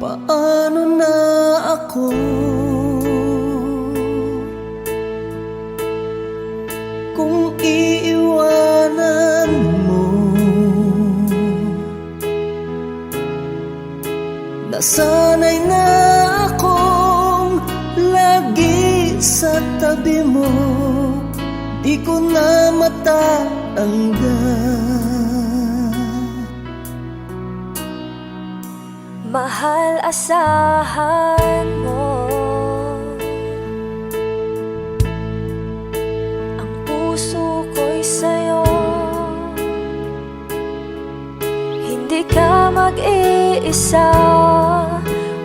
Paano na ako? Kung iiwanan mo, nasanay na akong lagi sa tabi mo, di ko na matatanggal. Mahal, asahan mo ang puso ko'y sa'yo. Hindi ka mag-iisa,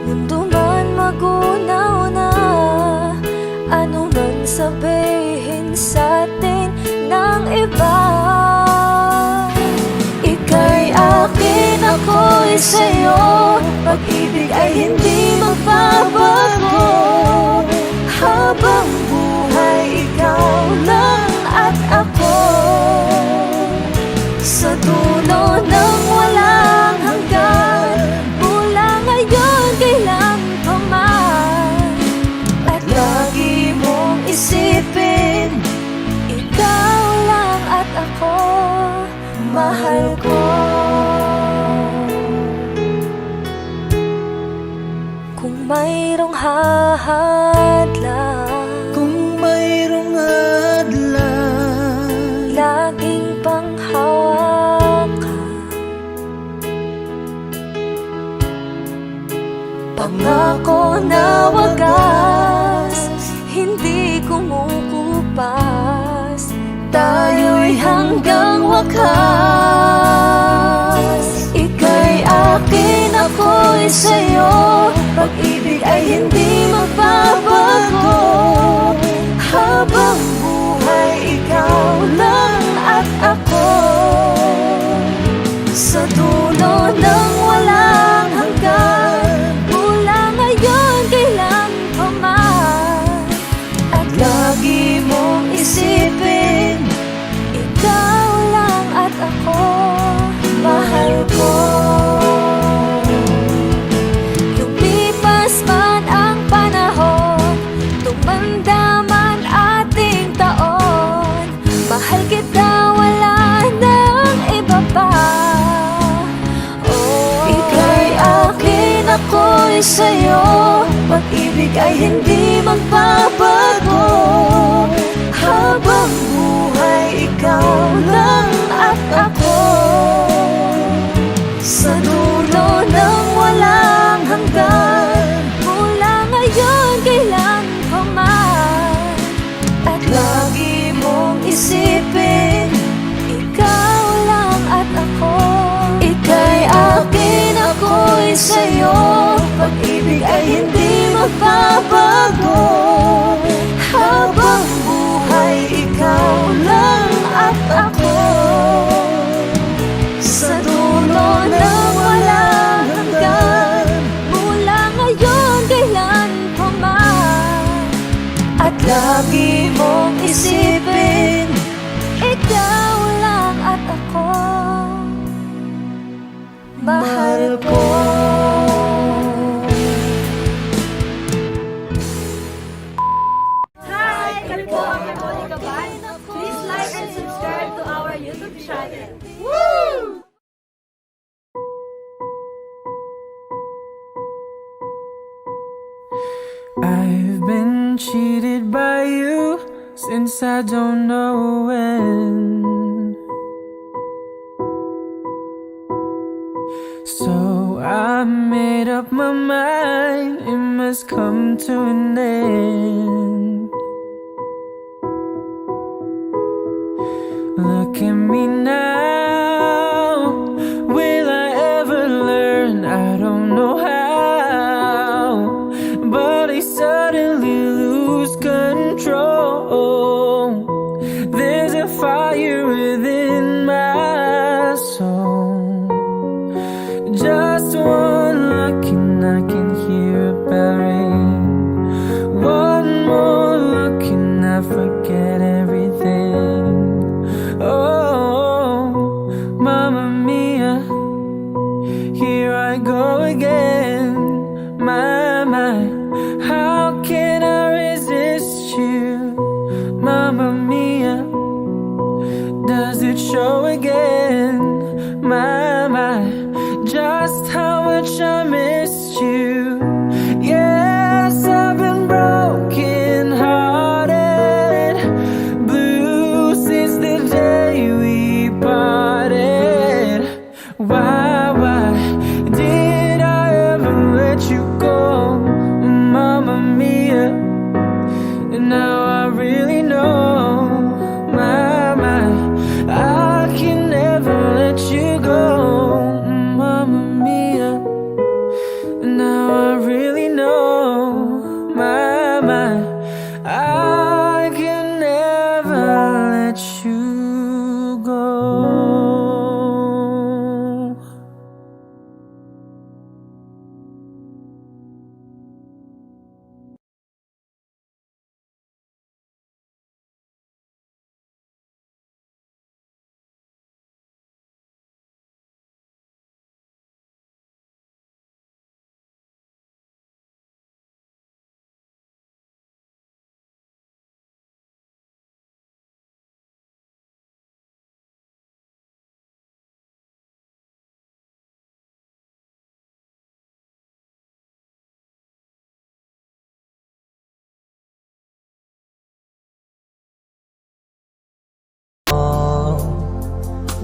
mundo man magunaw na. Ano man sabihin sa'tin ng iba, ika'y akin, ako'y sa'yo. Pag-ibig ay hindi magbabago, habang buhay ikaw lang at ako. Sa dulo ng walang hanggan, mula ngayon kailan pa man. At lagi mong isipin, ikaw lang at ako, mahal ko. Kung mayroong hahadlang, kung mayroong hadlang, laging panghawakan. Pangako na wagas, hindi kumukupas. Tayo'y hanggang wakas. Ika'y akin, ako'y sa'yo. Pag-ibig ay hindi magbabago, habang buhay ikaw lang at ako. Sa dulo ng walang hanggan, mula ngayon kailan pa man. At lagi mong isipin, ikaw lang at ako, mahal ko. Lumipas man ang panahon, tumanda man ating taon, mahal kita, wala nang iba pa. Ika'y akin, ako'y sa'yo. Pag-ibig ay hindi magbabago, habang buhay ikaw lang at ako. Sa dulo ng walang hanggan, mula ngayon kailan pa man. At lagi mong isipin, ikaw lang at ako. Ika'y akin, ako'y sa'yo. Pag-ibig ay hindi magbabago, habang buhay ikaw lang at ako. Sa dulo ng walang hanggan, mula ngayon kailan pa man. At lagi mong isipin, ikaw lang at ako, mahal ko. Hi! Kami po ang Monica Band. Please like and subscribe to our YouTube channel. Woo! I've been cheated by you since I don't know when. So I made up my mind, it must come to an end. Look at me now, will I ever learn? I don't know how, but I suddenly lose control. There's a fire within my soul. Just one look and I can hear a bell ring. One more look and I forget everything. Oh, Mamma Mia, here I go again.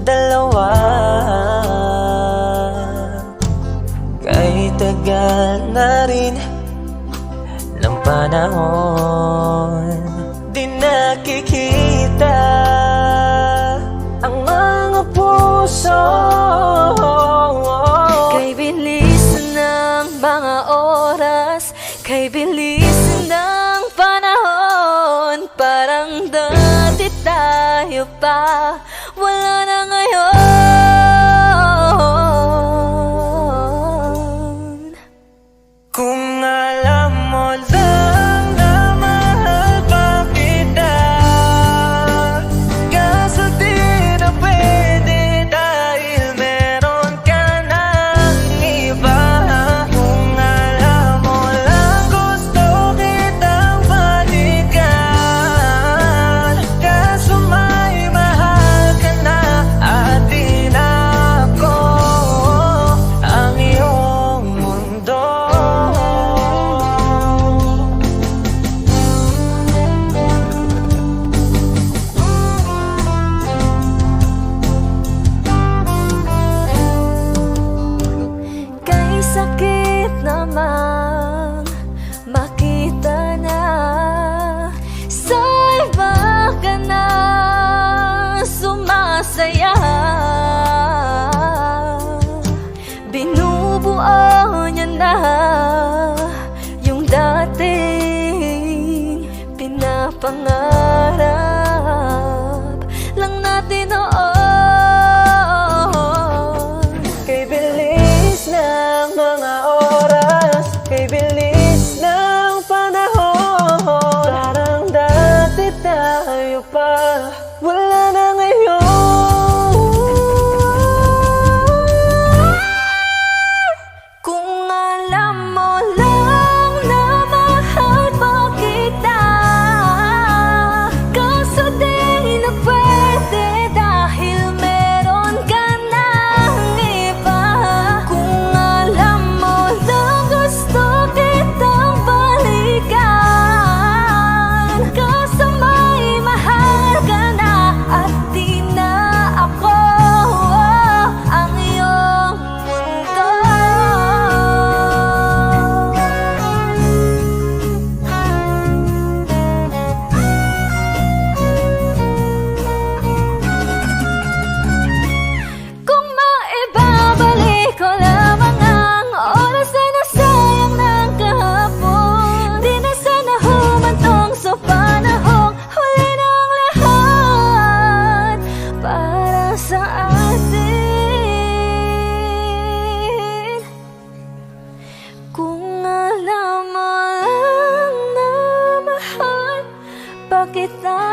dalawa. Kay tagal na rin ng panahon, di nakikita ang mga puso. Kay bilis ng mga oras, kay bilis ng panahon, parang dati tayo pa, wala na ngayon. Kung alam mo lang na mahal pa kita, kaso di na pwede dahil meron ka ng iba. Kung alam mo lang gusto kitang balikan, kaso may mahal ka na at di na ako ang iyong mundo. Kay sakit namang makita na sa iba ka na sumasaya. Binubuo niya na yung dating pinapangarap lang natin noon. Kay bilis ng mga oras, kay bilis ng panahon, parang dati tayo pa, wala na ngayon. Kung alam mo lang na mahal pa kita, kaso di na pwede dahil meron ka ng iba. Kung alam mo lang gusto kitang balikan, kaso may mahal ka na at di na ako ang iyong mundo. Kung maibabalik ko lamang ang oras na nasayang ng kahapon, di na sana humantong sa panahong huli ng lahat para sa atin. Kung alam mo lang na mahal pa kita,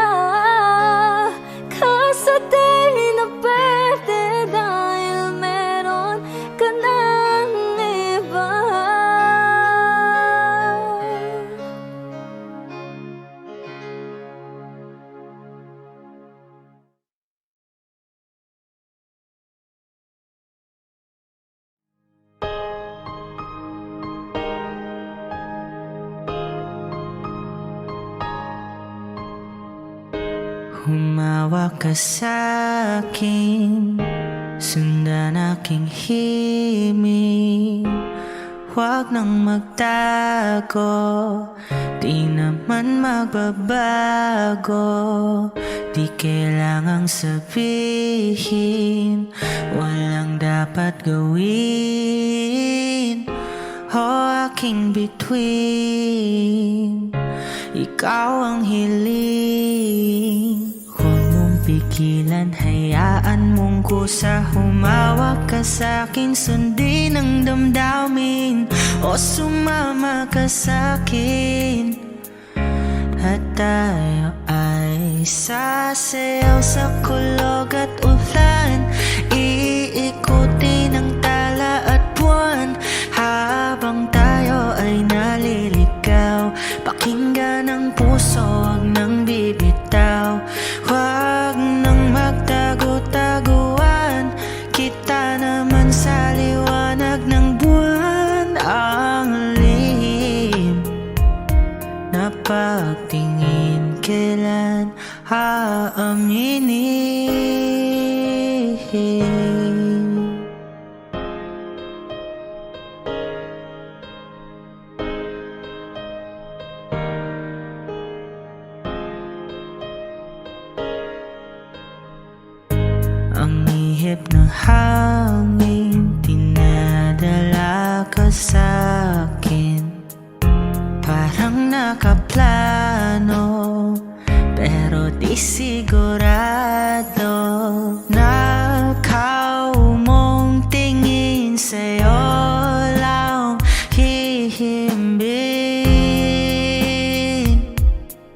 kaso di na pwede dahil meron ka ng iba. Humawak ka sa'kin, sundan aking himig. Huwag nang magtago, di naman magbabago. Di kailangang sabihin, walang dapat gawin. O aking bituin, ikaw ang hiling. Huwag mong pigilan, hayaan mong kusa. Humawak ka sa'kin, sundin ang damdamin. O sumama ka sa'kin, at tayo ay sasayaw sa kulog at ulan. Iikutin ang tala at buwan habang tayo ay naliligaw. Pakinggan ang puso, huwag nang bibitaw. Huwag nang magtago-taguan, kita naman sa liwanag ng buwan. Ang lihim na pagtingin, kailan aaminin? sa'kin parang nakaplano, pero di sigurado. Nakaw mong tingin sa'yo lang hihimbing.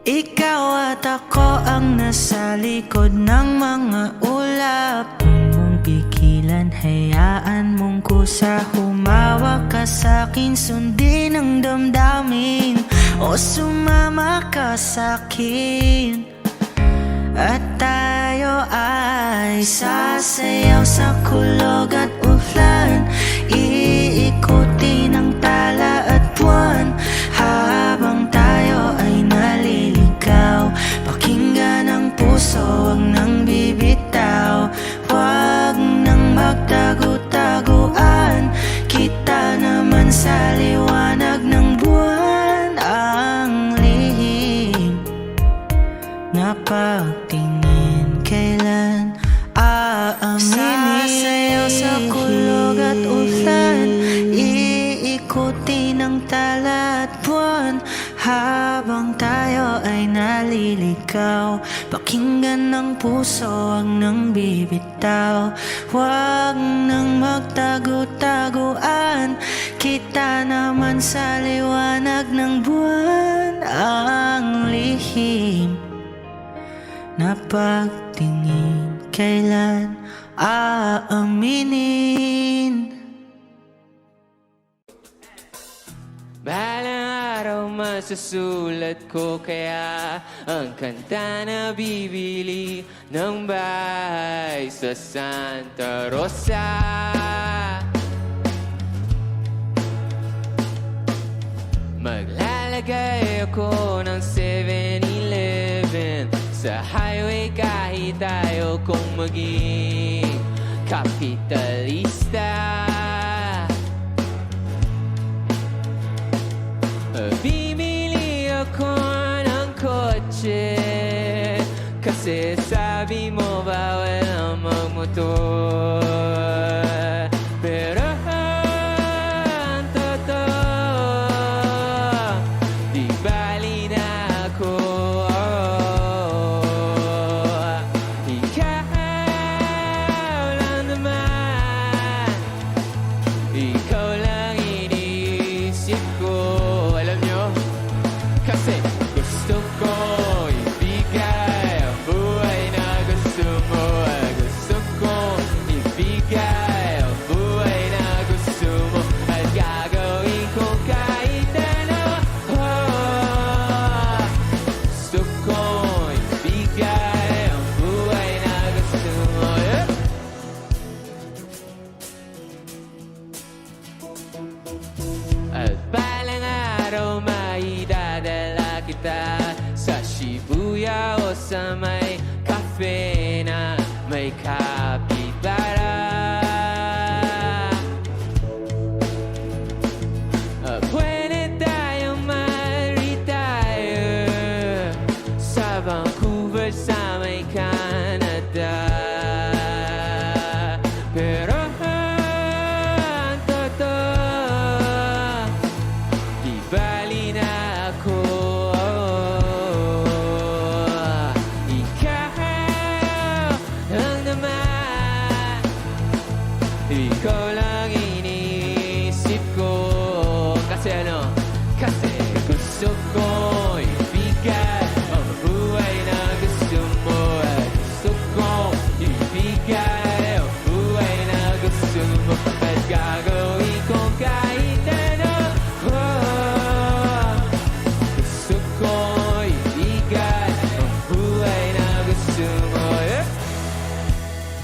Ikaw at ako ang nasa likod ng mga ulap. Huwag mong pigilan, hayaan mong kusa. Humawak ka sa'kin, sundin ang damdamin, o sumama ka sa'kin. At tayo ay sasayaw sa kulog at ulan, iikuti ng tala at buwan. Habang tayo ay naliligaw, pakinggan ang puso, huwag nang bibitaw. Huwag nang magtago-taguan, kita naman sa liwanag ng buwan. Ang lihim na pagtingin, kailan aaminin? Sasayaw sa kulog at ulan, iikuti ng tala at buwan. Habang tayo ay naliligaw, pakinggan ng puso, huwag nang bibitaw. Huwag nang magtago-taguan, kita naman sa liwanag ng buwan. Ang lihim na pagtingin, kailan aaminin? Balang araw masusulat ko kaya ang kanta na bibili ng bahay sa Santa Rosa. Maglalagay ako ng 7-Eleven sa highway kahit ayaw kong maging kapitalista. Bibili ako ng kotse kasi sabi mo bawal ang magmotor. Pero ang totoo, di bali na ako. Ikaw lang naman, ikaw lang iniisip ko. Kasi gusto ko ibigay ang buhay na gusto mo. Gusto ko ibigay ang buhay na gusto mo. At gagawin ko kahit ano. Gusto ko ibigay ang buhay na gusto mo. At balang araw maidadala kita sa Shibuya o sa may cafe na may kapitbahay. Pwede tayong mag-retire sa Vancouver sa may Canada. Pero ang totoo, di bali na ako. Ikaw lang naman, ikaw lang iniisip ko. Kasi ano? Kasi gusto ko ibigay ang buhay na gusto mo. Gusto ko ibigay ang buhay na gusto mo. At gagawin ko kahit ano. Gusto ko ibigay ang buhay na gusto mo.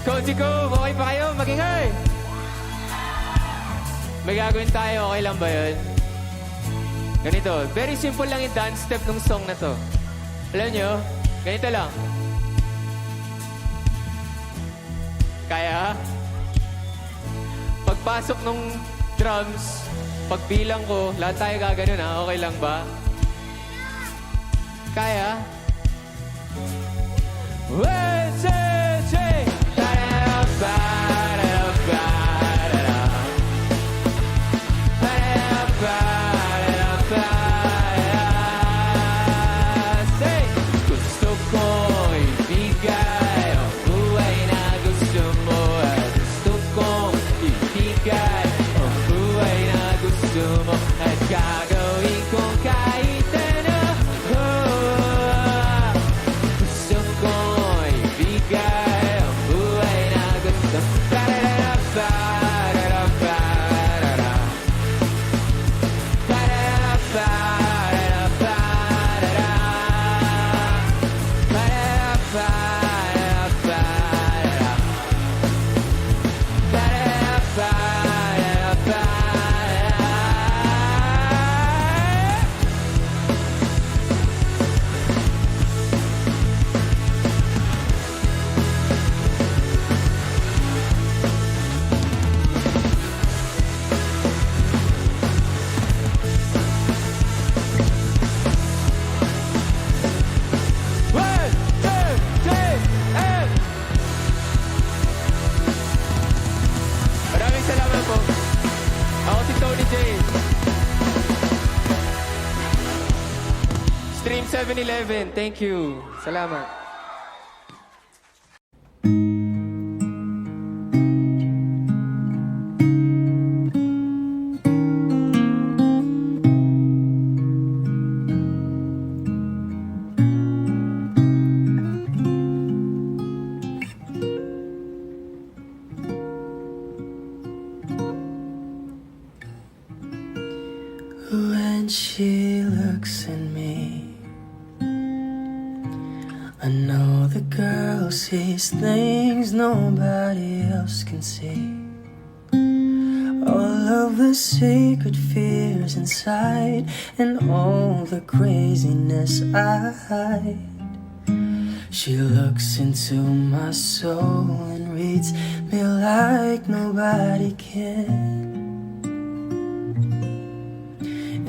Coach ko, okay pa kayo? Magingay! May gagawin tayo, okay lang ba yun? Ganito, very simple lang yung dance step ng song na to. Alam nyo, ganito lang. Kaya? Pagpasok ng drums, pagbilang ko, lahat tayo gaganon ha, okay lang ba? Kaya? 1, 2, 3! Ta-da-da-ba-da-da-ba-da-da. gusto mo at gagawin kong kahit ano. Gusto kong ibigay ang buhay na gusto. Pararara-parara-parara. Pararara-parara-parara. Pararara-parara-parara. One, two, three, and maraming salamat po. Ako si Tony J. Stream 7-Eleven. Thank you. Salamat. When she looks at me, I know the girl sees things nobody else can see. All of the secret fears inside and all the craziness I hide. She looks into my soul and reads me like nobody can.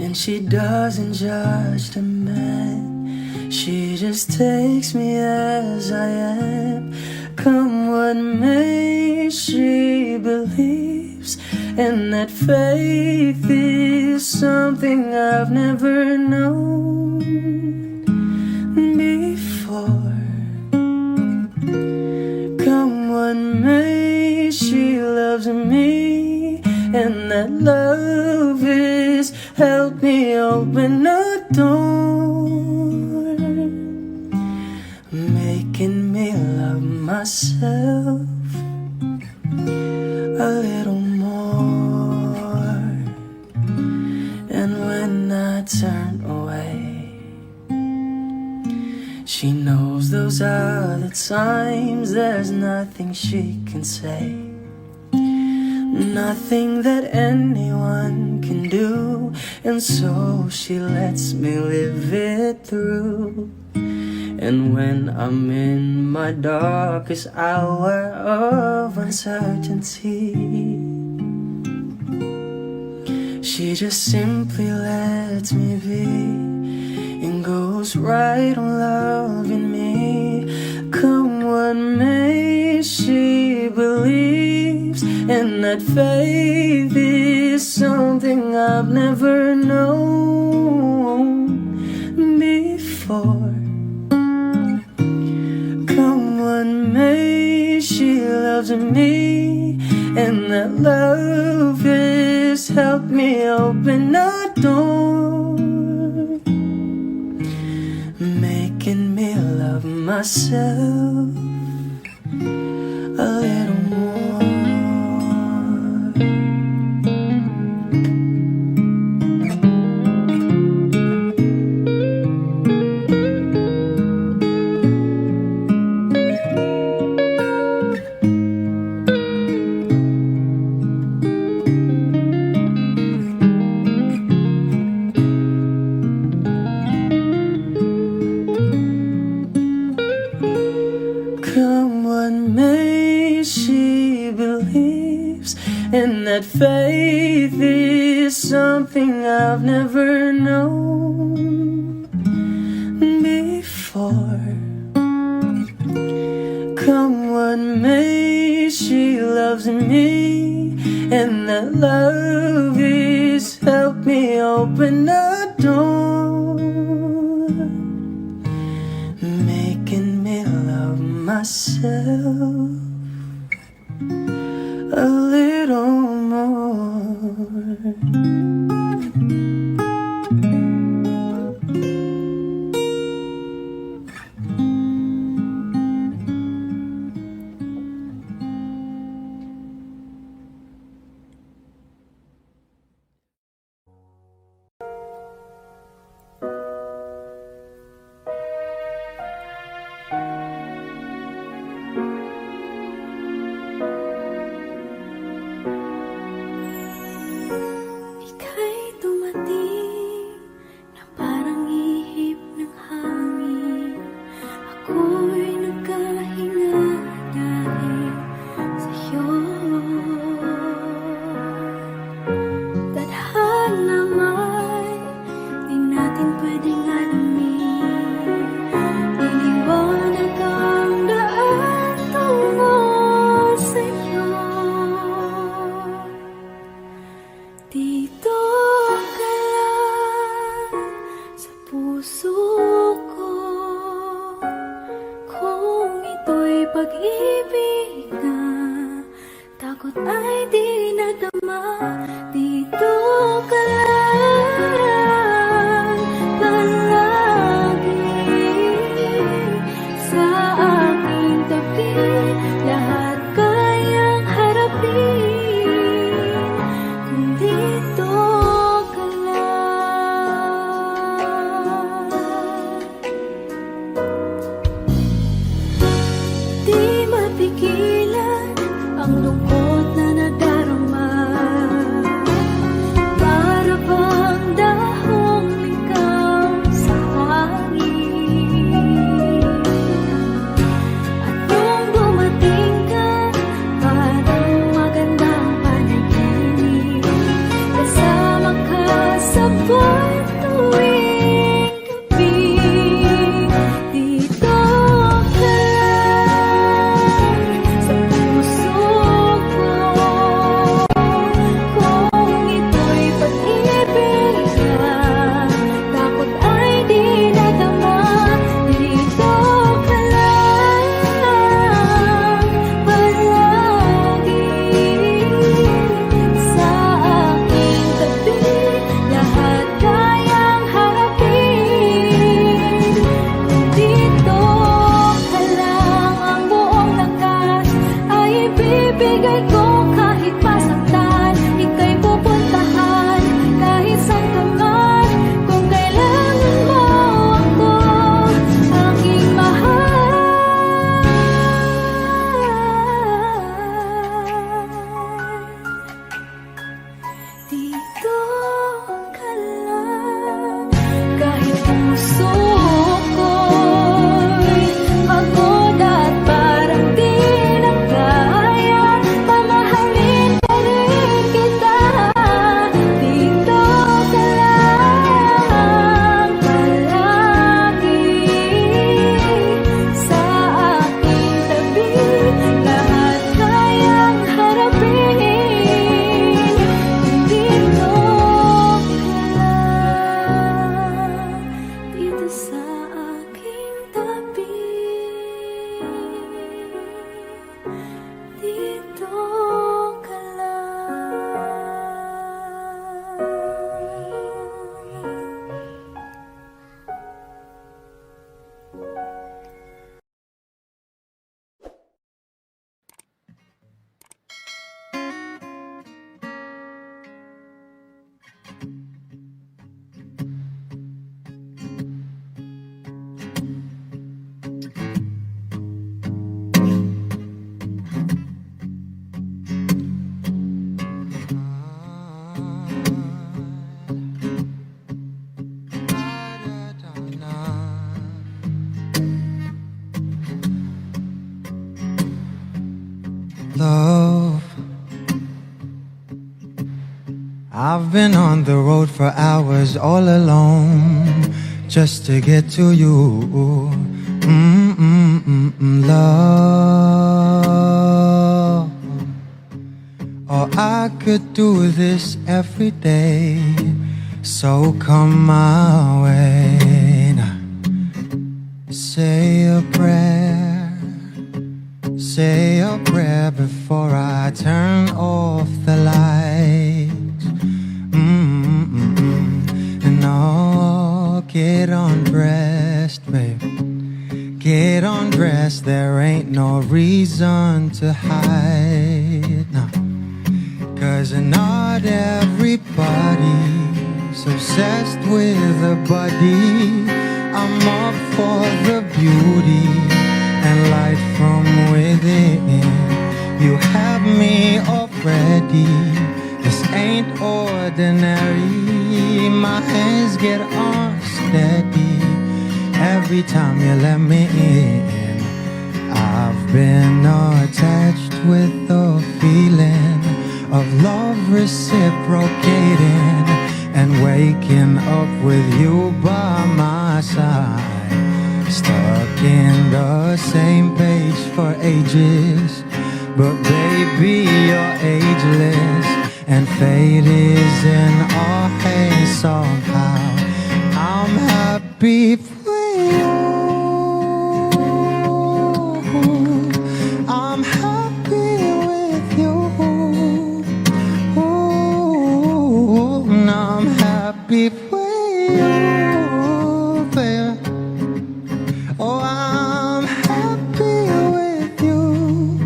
And she doesn't judge the man, she just takes me as I am. Come what may, she believes, and that faith is something I've never known before. Come what may, she loves me, and that love is help me open a door, making me love myself a little more. And when I turn away, she knows those are the times there's nothing she can say, nothing that anyone can do, and so she lets me live it through. And when I'm in my darkest hour of uncertainty, she just simply lets me be and goes right on loving me. Come what may, she believes, and that faith is something I've never known before. Come what may, she loves me, and that love has helped me open a door, making me love myself a little more. Come what may, she believes, and that faith is something I've never known before. Come what may, she loves me, and that love is helped me open a door, making me love myself a little more. Dito ka lang sa puso ko, kung ito'y pag-ibig na takot ay di nadama. Dito ka lang palagi sa aking tabi, lahat kayang harapin kung dito ka lang. Di mapigilan ang lungkot na nadarama, para bang dahong ikaw sa hangin. At nung dumating ka, parang magandang panaginip, kasama ka sa buwan tuwing gabi. Dito ka lang sa puso ko, kung ito'y pag-ibig na takot ay di nadama. Dito ka lang palagi sa aking tabi, lahat kayang harapin kung dito ka lang. Ang buong lakas ay ibibigay ko kahit masaktan, ika'y pupuntahan kahit saan ka man. Kung kailangan mo ako, aking mahal, dito ka lang. Kahit puso ko'y pagod at parang di na kaya, mamahalin pa rin kita. Dito ka lang palagi sa aking tabi, lahat kayang harapin kung dito ka lang. Dito sa aking tabi, dito ka lang. Love, I've been on the road for hours all alone just to get to you. Love, oh, I could do this every day, so come my way now. Say a prayer, say a prayer before I turn off the lights. And oh, get undressed, babe. Get undressed, there ain't no reason to hide now. 'Cause not everybody's obsessed with a body. I'm up for the beauty and light from within. You have me already. This ain't ordinary. My hands get unsteady every time you let me in. I've been attached with the feeling of love reciprocating and waking up with you by my side. Stuck in the same page for ages, but baby, you're ageless. and fate is in our hands somehow. I'm happy for you. I'm happy with you. And I'm happy for you, babe. Oh, I'm happy with you.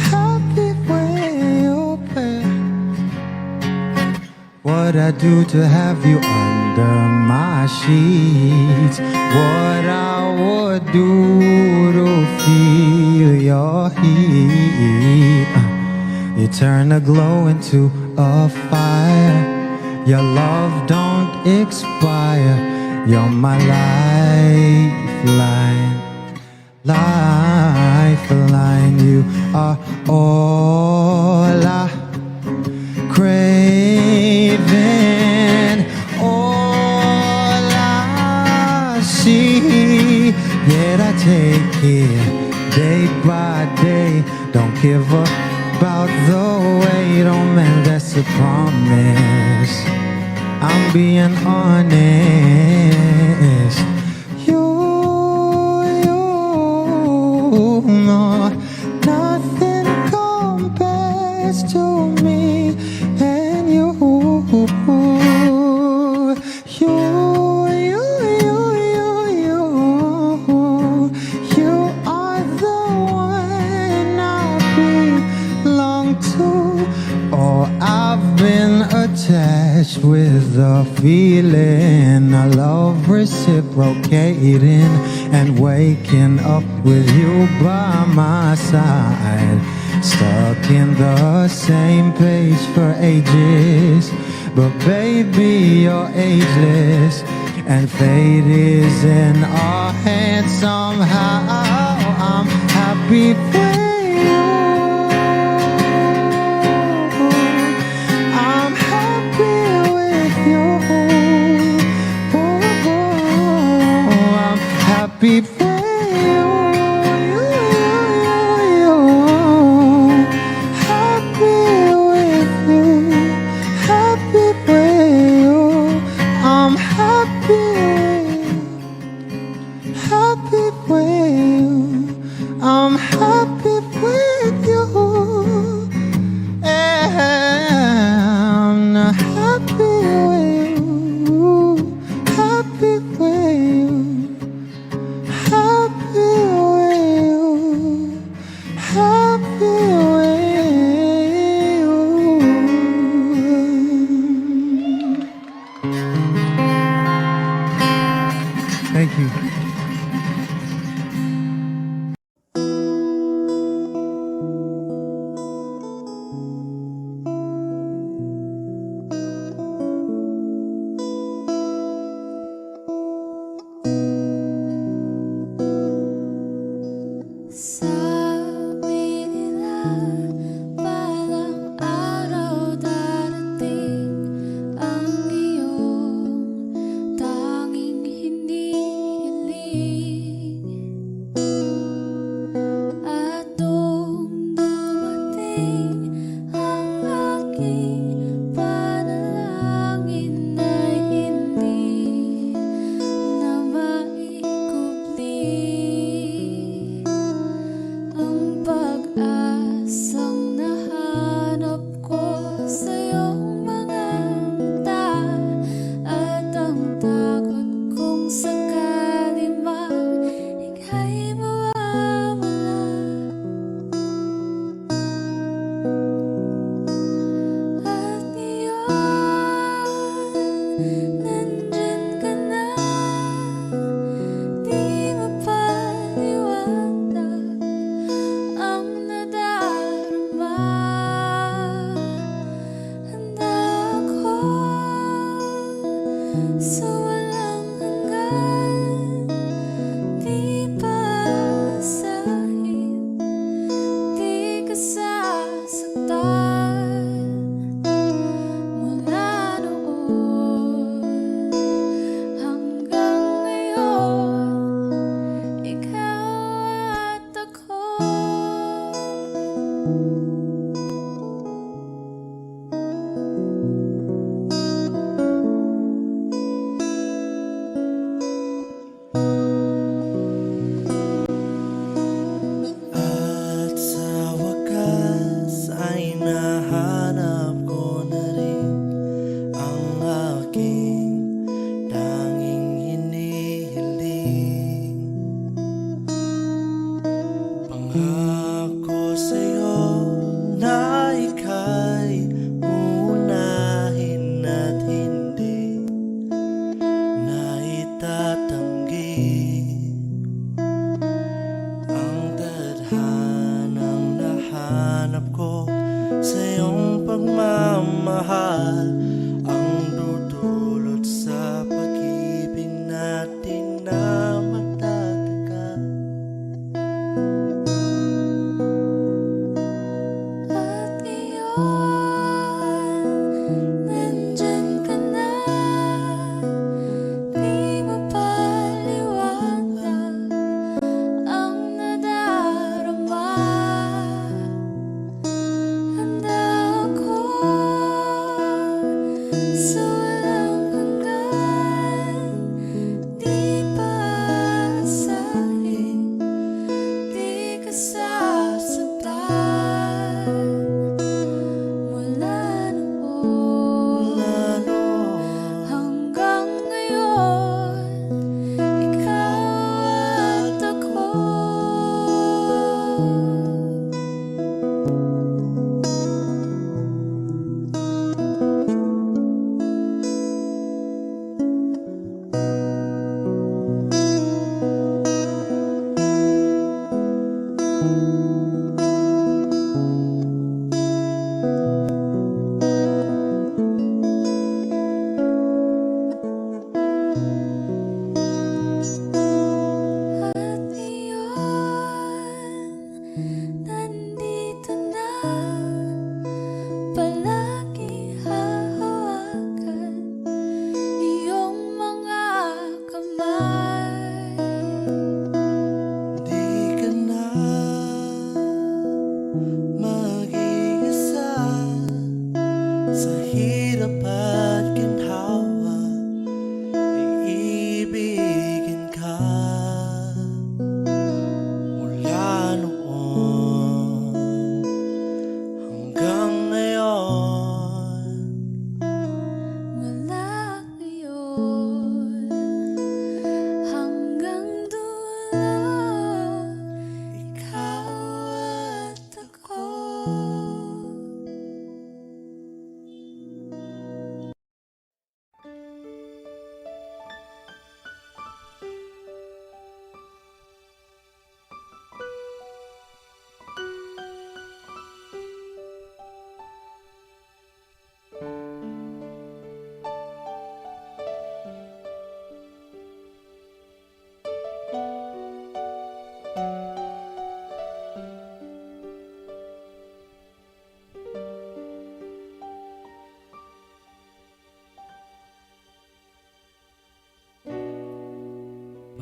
Happy with you, babe. What I do to have you under my sheets, what I would do to feel your heat. You turn a glow into a fire. Your love don't expire. You're my lifeline, lifeline. You are all I craving, all I see. Yet I take it day by day. Don't give up about the wait. Oh man, that's a promise. I'm being honest. You know nothing compares to me and you. You are the one I belong to. Oh, I've been attached with the feeling. I love reciprocating and waking up with you by my side. Stuck in the same page for ages, but baby, you're ageless, and fate is in our hands somehow. I'm happy for you. I'm happy with you. I'm happy for you. Happy with you. Happy with you. I'm happy with you. I'm happy with you. I'm not happy with you. Happy with you. Happy with you. Happy with you. Thank you. Sabi nila balang araw darating ang iyong tanging hinihiling. At nung dumating ang aking panalangin ay hindi na maikubli. Ang pag-asang nahanap ko sa iyong mga mata, at ang takot kong sakali mang ika'y mawawala. At ngayon, nandyan ka na, di mapaliwanag ang nadarama. Handa ako sa walang hanggan, di paasahin, di ka sasaktan. Mula noon hanggang ngayon, ikaw at ako.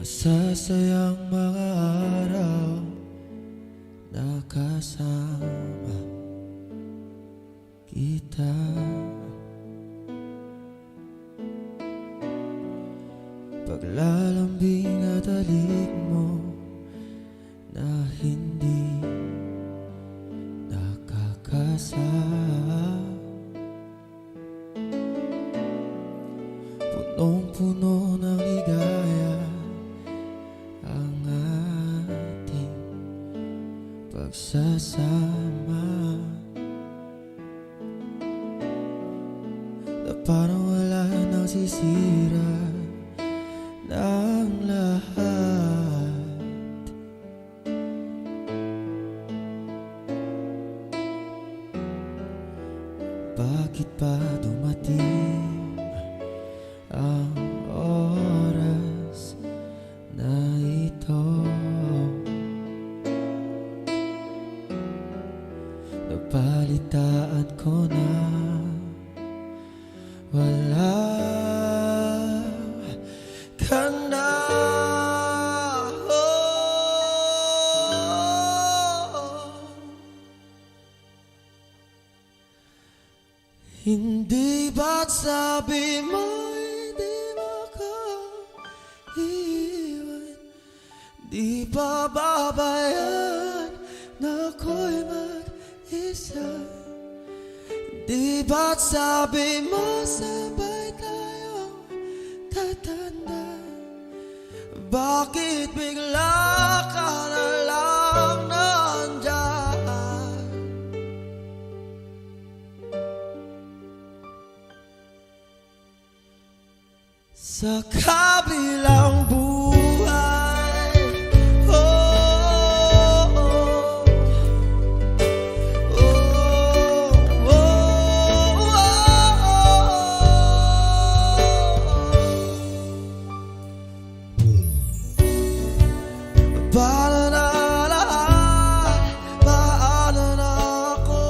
Masasayang mga araw na kasama kita. Paglalambing at halik mo na hindi nakakasama. Punong-puno ng ligaya ang ating pagsasama, na parang wala nang sisira ng lahat. Bakit pa dumating ang oras na ito? Napalitaan ko na wala ka na. Hindi ba't sabi mo hindi makaiwan? Di ba babayan na ako'y mag-isa? Di ba't sabi mo sabay tayong tatanda? Bakit bigla ka na lang nandyan? Sa kabilang buhay, oh, oh, oh, oh, paano na lahat, paano na ako,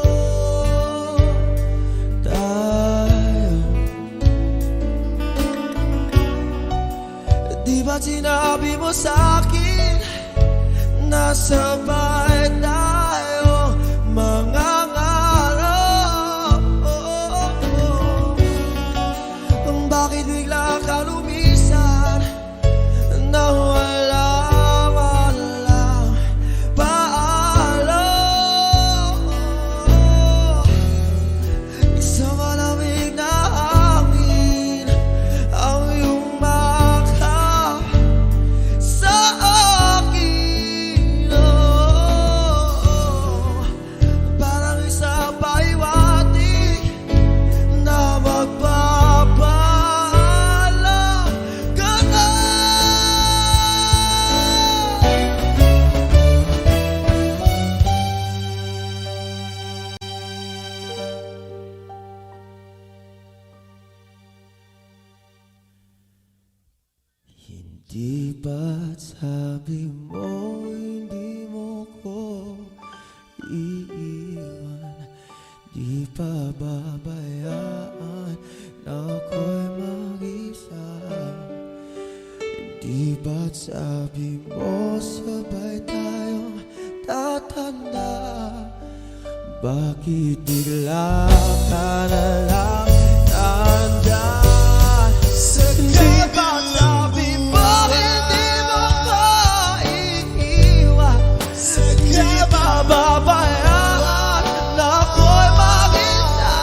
tayo. Di ba't sinabi mo sa'kin na sabay tayo mangangarap? Bakit bigla ka lumisan na walang paalam? Isang malamig na hangin ang iyong maka sa akin, parang isang pahiwatig na magpapaalam ka na. Hindi ba't sabi mo hindi mo ko iiwan? Di pa babayaan na ako'y mag-isa? Di ba't sabi mo sabay tayong tatanda? Bakit bigla ka na lang nandyan? Di ba't sabi mo hindi mo ko iiwan? Di ba babayaan na ako'y mag-isa?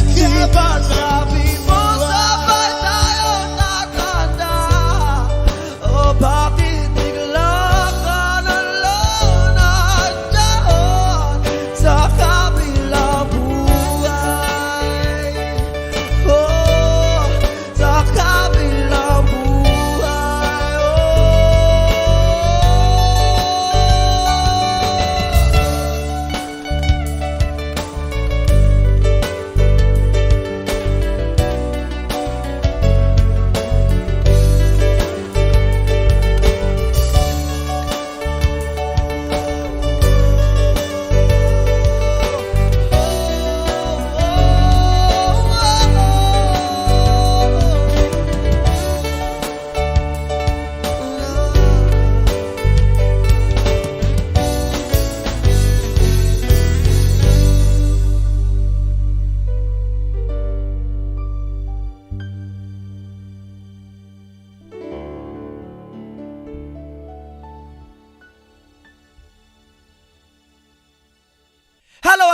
Di ba't sabi mo sabay tayong tatanda? O bakit bigla ka na lang nandyan sa kabilang buhay?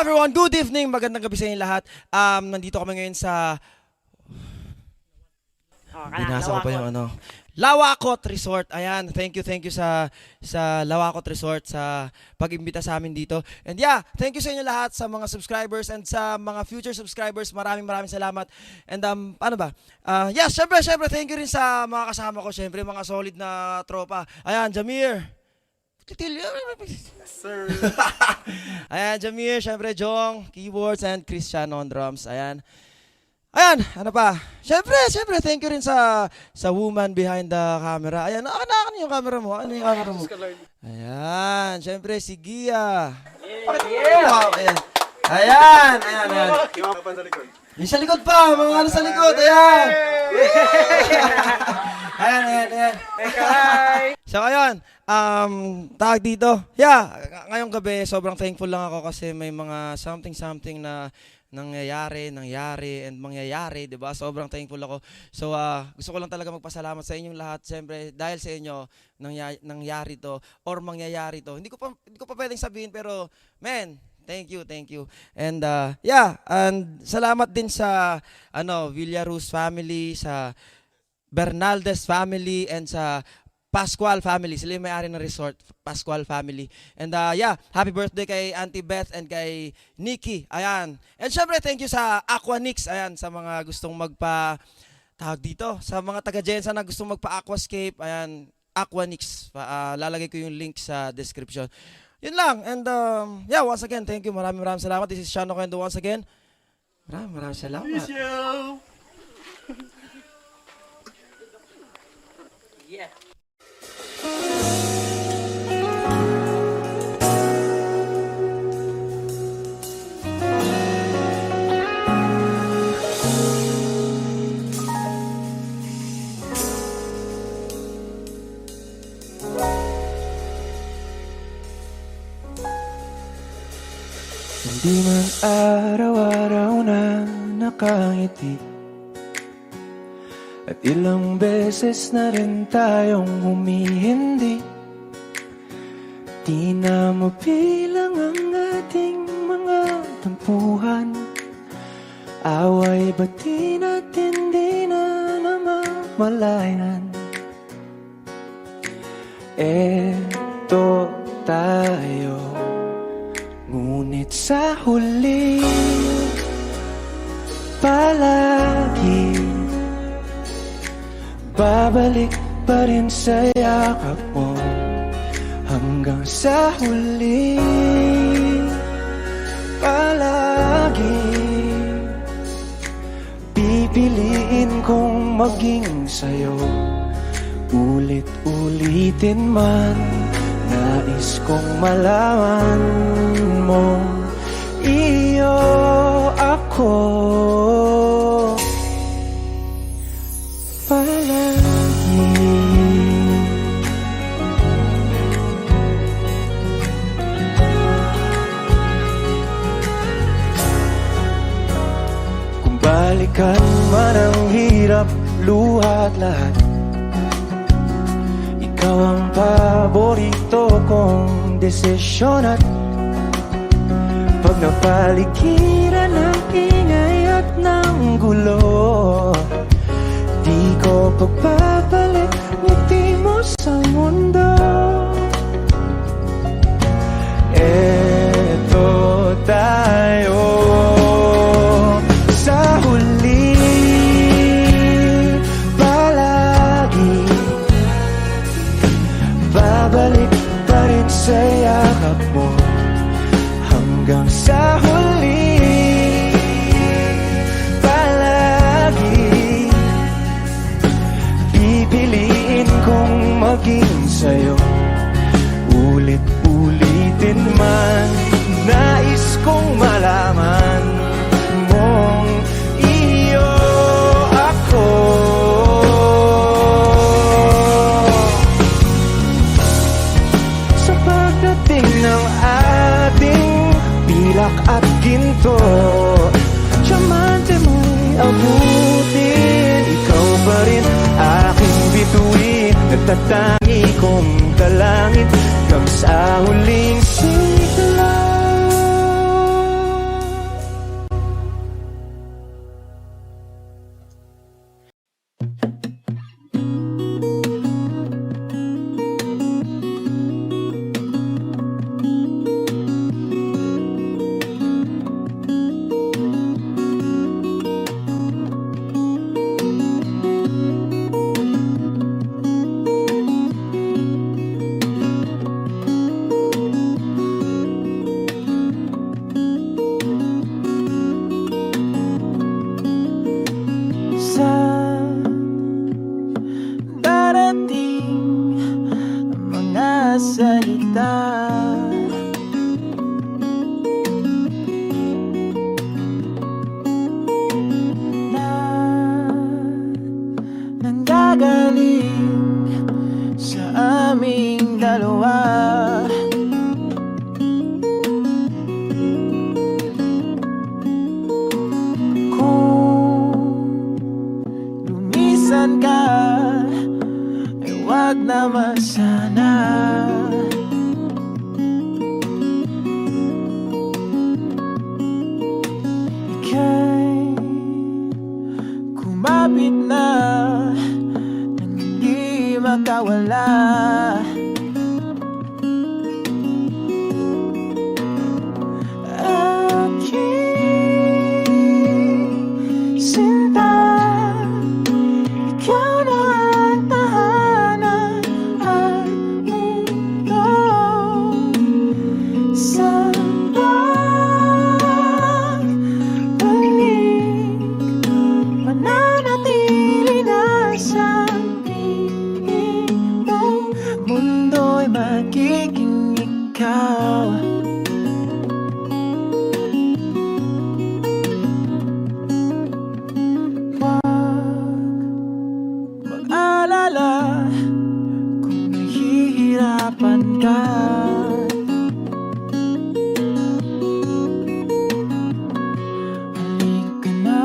everyone, good evening, magandang gabi sa inyo lahat. Nandito kami ngayon sa... Binasa ko pa yung ano. Lawakot Resort. Ayan, thank you sa Lawakot Resort sa pag-imbita sa amin dito. And yeah, thank you sa inyo lahat, sa mga subscribers and sa mga future subscribers. Maraming salamat. And ano ba? Yeah, syempre, thank you rin sa mga kasama ko. Syempre, mga solid na tropa. Ayan, Jamir. Sir. Ayan, Jamir, syempre, Jong, keyboards, and Christian on drums. Ayan, ano pa? Syempre, thank you rin sa woman behind the camera. Ayan, ano yung camera mo? Ano yung camera mo? Ayan, syempre, si Gia. Wow, ayan. Yung sa likod pa, mga ano sa likod, ayan. Ayan. So, ayun, tawag dito. Yeah, ngayong gabi, sobrang thankful lang ako kasi may mga something na nangyayari, and mangyayari, di ba? Sobrang thankful ako. So, gusto ko lang talaga magpasalamat sa inyong lahat. Siyempre, dahil sa inyo, nangyari to, or mangyayari to. Hindi ko pa pwedeng sabihin, pero, man, thank you. And, yeah, and salamat din sa, Villaruz family, sa Bernaldez family, and sa Pascual family. Sila yung may-ari ng resort, Pascual family. And yeah, happy birthday kay Auntie Beth and kay Nikki. Ayan. And syempre, thank you sa Aquanix. Ayan, sa mga gustong tawag dito, sa mga taga-Jensa na gustong magpa-aquascape. Ayan, Aquanix. Lalagay ko yung link sa description. Yun lang. And yeah, once again, thank you. Maraming salamat. This is Shano Kendo once again. Maraming salamat. Miss you. Hindi man araw-araw na nakangiti, at ilang beses na rin tayong humihindi. Di na mabilang ang ating mga tampuhan. Away bati natin di na namamalayan. Eto tayo, ngunit sa huli palagi babalik pa rin sa yakap mo. Hanggang sa huli palagi pipiliin kong maging sa'yo. Ulit-ulitin man, nais kong malaman mo, iyo ako palagi. Kung balikan man ang hirap, luha at lahat, ikaw ang paborito kong desisyon. At pag napaligiran ng ingay at ng gulo, di ko pagbabalik ngiti mo sa mundo. Eto tayo sa huli palagi, babalik pa rin sa yakap mo. Hanggang sa huli palagi pipiliin kong maging sa'yo. Ulit-ulitin man, nais kong malaman mong iyo ako. Sa pagdating ng ating pilak at ginto, diamante mo'y abutin. Ikaw pa rin aking bituin, nagtatangi kong kalangit hanggang sa huling sigaw. galing sa aming dalawa. Kung lumisan ka, ay wag naman sana. Ika'y kumapit na nang hindi makawala. Aking sinta, ikaw na ang tahanan at mundo sa pagbalik. Mananatili na sa piling mo, mundo'y magiging ikaw. Mag-alala kung nahihirapan ka. Halika na,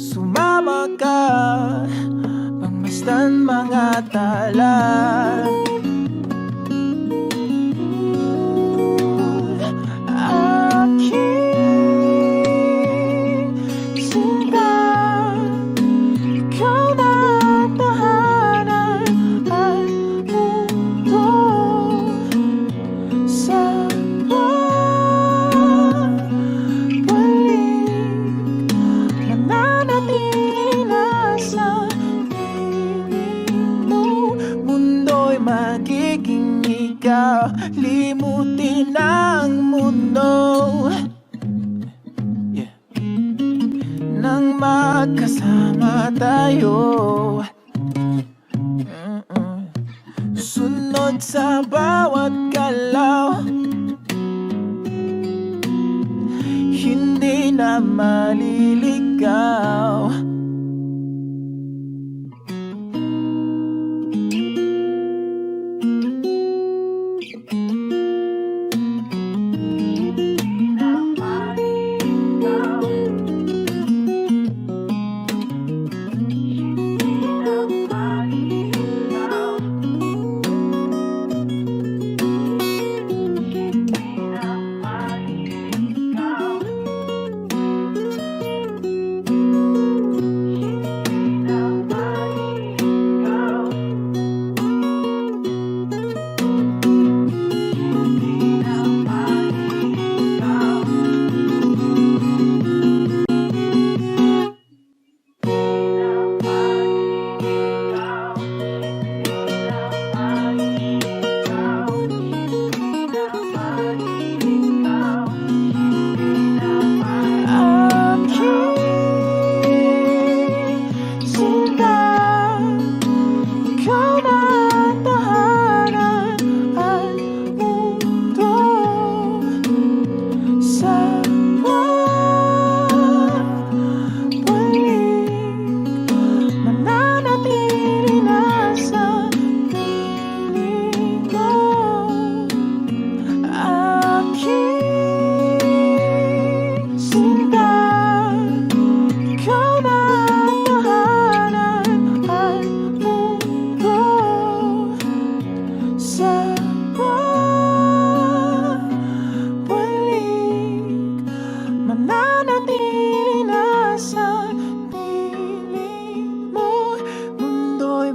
sumama ka, pangmasdan mga tala. Aking sinta, ikaw na ang tahanan at mundo sa pagbalik. Mananatili na sa piling mo, mundo'y magiging ikaw. Limutin ang mundo, yeah, nang magkasama tayo. Sunod sa bawat galaw, hindi na maliligaw.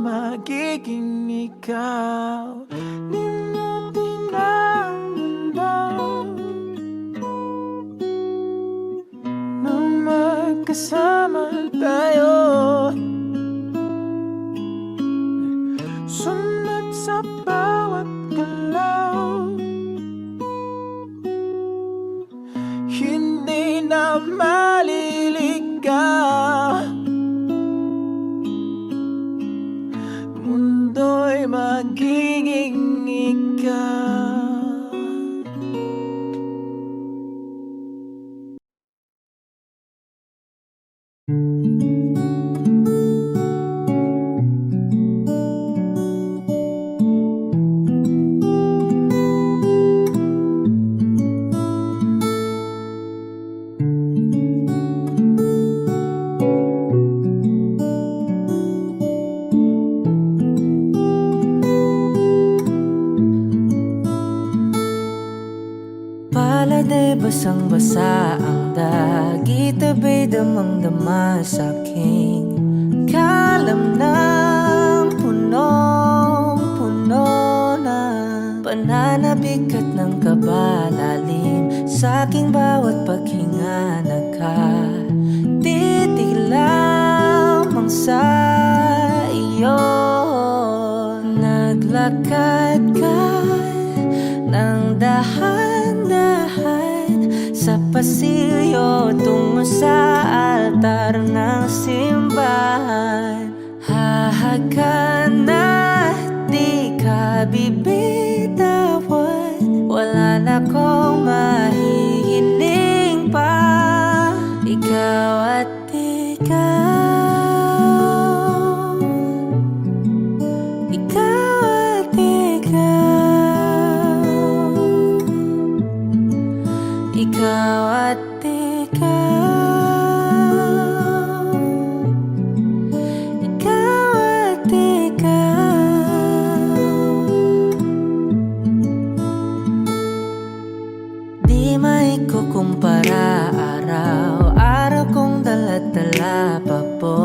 magiging ikaw. Limutin ang mundo nang magkasama tayo. Sunod sa bawat galaw, hindi na maliligaw. Mundo'y magiging ikaw. damang-dama sa'king kalam ng punong-puno ng pananabik at ng kabalalim sa'king bawat paghinga nakatitig lamang sa iyo. Naglakad ka ng dahan-dahan sa pasilyo tungo sa altar ng simbahan. Hahagan at di ka bibitawan, wala na kong mahihiling pa. Ikaw at ikaw, ikaw at ikaw, ikaw at ikaw, ikaw at ikaw. Di maikukumpara araw-araw kong dala-dala pa po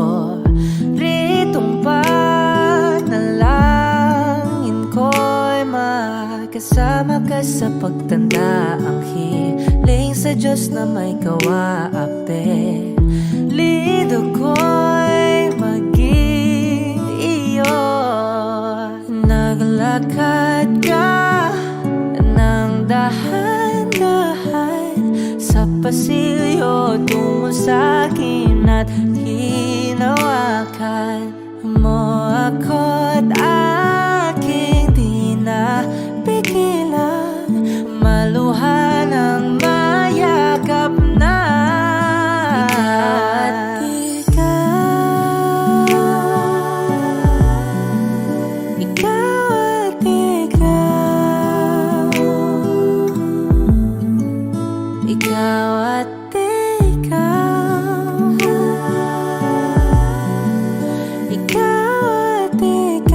ritong panalangin ko'y makasama ka sa pagtanda. Ang hiling sa Diyos na may kawaape, lido ko'y maging iyo. Naglakad ka ng dahan-dahan sa pasilyo tungo sa'kin at hinawakan mo ako't aking di na pigilan, maluha ng mayakap na. Ikaw at ikaw, ikaw at ikaw, ikaw at ikaw.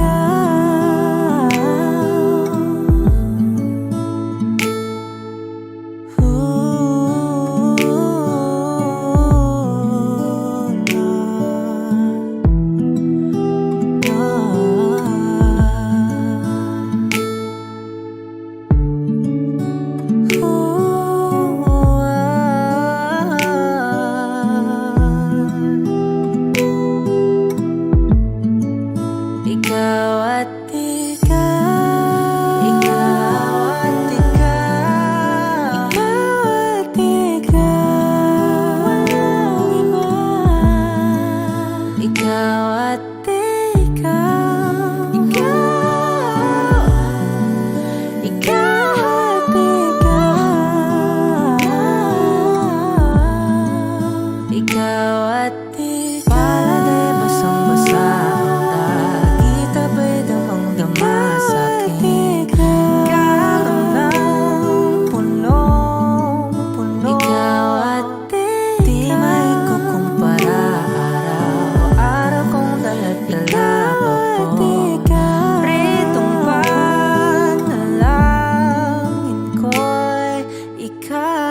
Ikaw at ikaw, ikaw at ikaw, ikaw at ikaw, walang iba. Ikaw at ikaw, ikaw, ikaw at ikaw, ikaw at ikaw. Palagay basang-basa ang dagit, abay damang-dama sa'king kalam ng punong-puno. Ikaw at ikaw, di maikukumpara araw-araw kong dala-dala pa po ritong panalangin ko'y ikaw.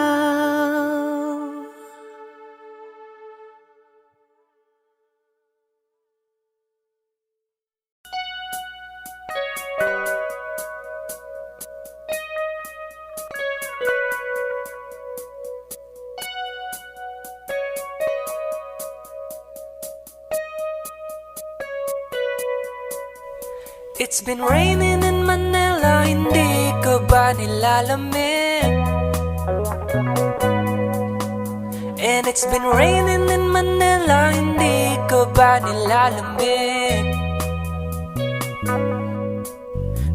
It's been raining in Manila, hindi ka ba nilalamig? And it's been raining in Manila, hindi ka ba nilalamig?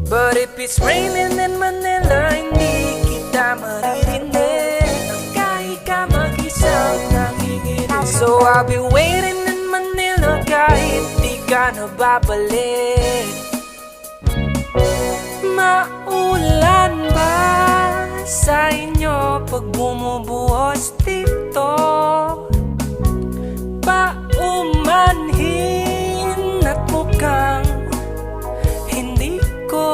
But if it's raining in Manila, hindi kita maririnig kahit ka mag-isang nanginginig. So I'll be waiting in Manila kahit di ka na babalik. Maulan ba sa inyo pag bumubuhos dito? Paumanhin at mukhang hindi ko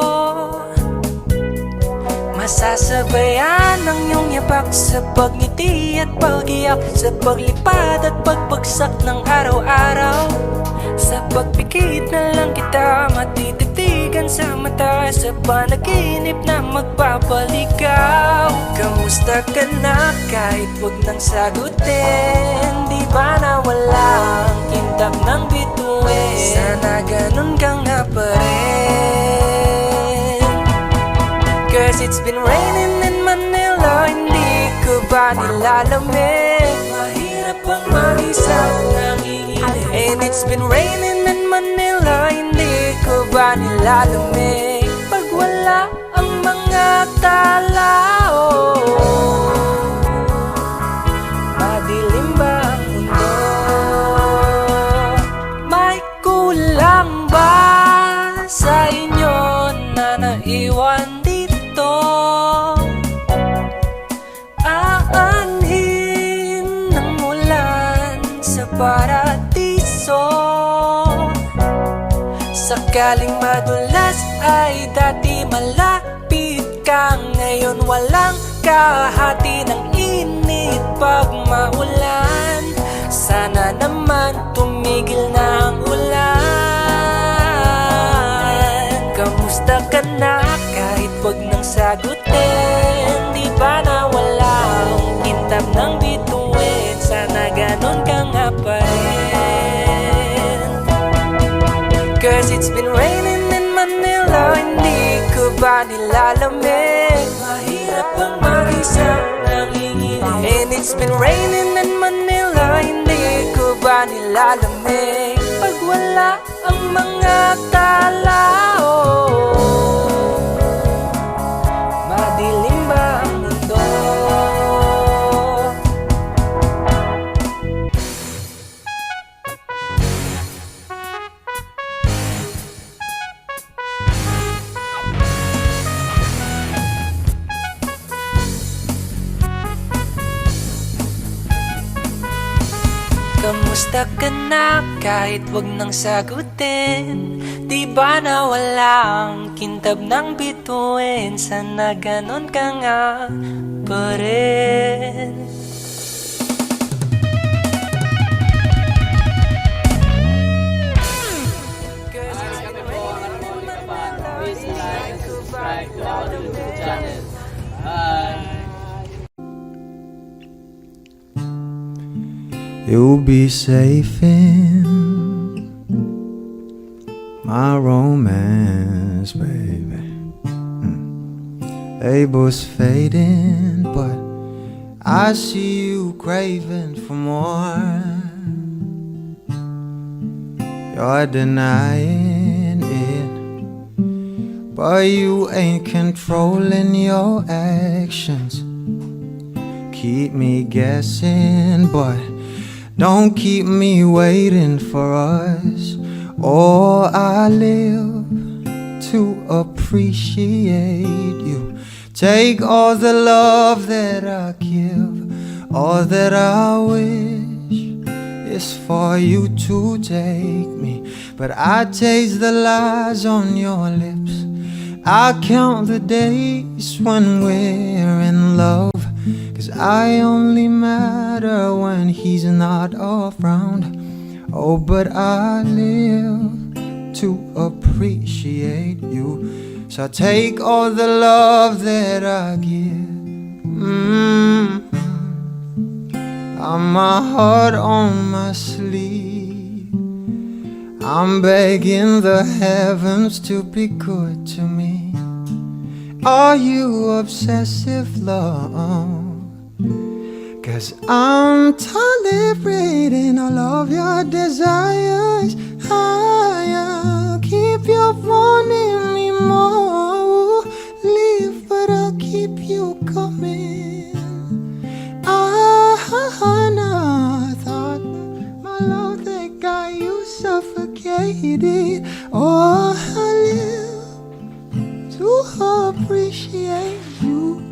masasabayan ang iyong kanyang yapak, sa pagngiti at pag-iyak, sa paglipad at pagbagsak ng araw-araw. Sa pagpikit na lang kita matititigan sa mata, sa panaginip na magpapaligaw. Kamusta ka na kahit wag nang sagutin? Di ba na walang kintab ng bituin? Sana ganun ka nga pa rin. Cause it's been raining in Manila, hindi ko ba nilalamig? Mahirap ang mag-isang nanginginig. And it's been raining in Manila, hindi ko ba nilalamig? Pag wala ang mga tao, madilim ba ang mundo? May kulang ba sa inyo na naiwan dito? Aanhin ng ulan sa paradiso. Sakaling madulas ay dati malapit ka, ngayon walang kahati ng init pag maulan. Sana naman tumigil na ang ulan. Kamusta ka na kahit wag nang sagutin? Di ba na walang kintab ng bituin? Sana ganon ka nga pa rin. Cause it's been raining in Manila, hindi ko ba nilalamig? Mahirap ang mag-isang nanginginig. And it's been raining in Manila, hindi ko ba nilalamig? Pag wala ang mga tao, madilim ba ang mundo? Kamusta ka na kahit wag nang sagutin? Di ba na walang kintab ng bituin? Sana ganon ka nga pa rin. Please like and subscribe to our YouTube channel. Bye! You'll be safe in my romance, baby. Labels fading, but I see you craving for more. You're denying it, but you ain't controlling your actions. Keep me guessing, but don't keep me waiting for us. Oh, I live to appreciate you. Take all the love that I give, all that I wish is for you to take me. But I taste the lies on your lips. I count the days when we're in love, 'cause I only matter when he's not around. Oh, but I live to appreciate you. So take all the love that I give. I'm my heart on my sleeve. I'm begging the heavens to be good to me. Are you obsessive, love? 'Cause I'm tolerating all of your desires. I'll keep you wanting me more. Leave, but I'll keep you coming. I thought my love that got you suffocated. Oh, I live to appreciate you.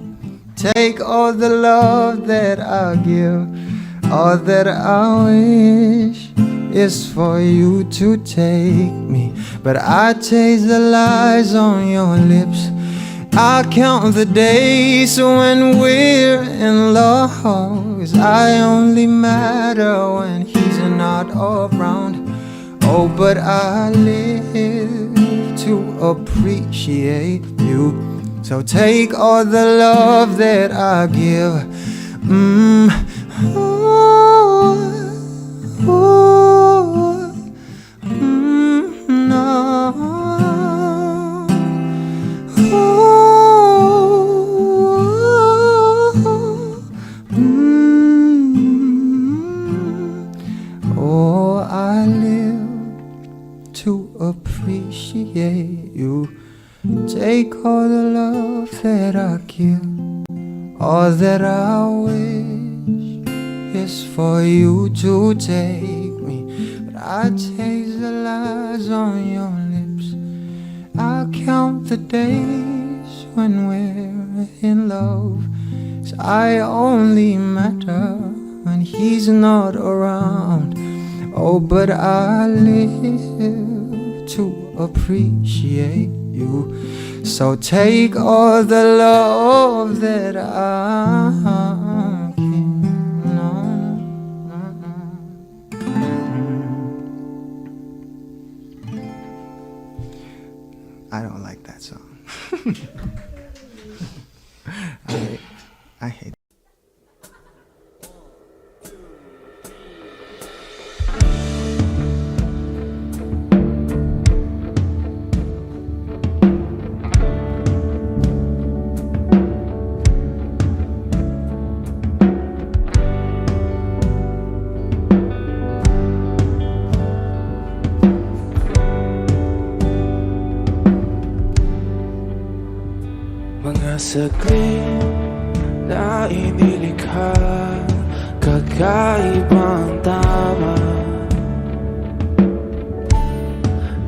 Take all the love that I give, all that I wish is for you to take me. But I taste the lies on your lips, I count the days when we're in love, 'cause I only matter when he's not around. Oh, but I live to appreciate you. So take all the love that I give. Oh, I live to appreciate you. Take all the love that I give. All that I wish is for you to take me. But I taste the lies on your lips. I count the days when we're in love, 'cause I only matter when he's not around. Oh, but I live to appreciate you. So take all the love that I can. No, no, no. I don't like that song. I hate. Mga saglit na inilikha, kakaibang tama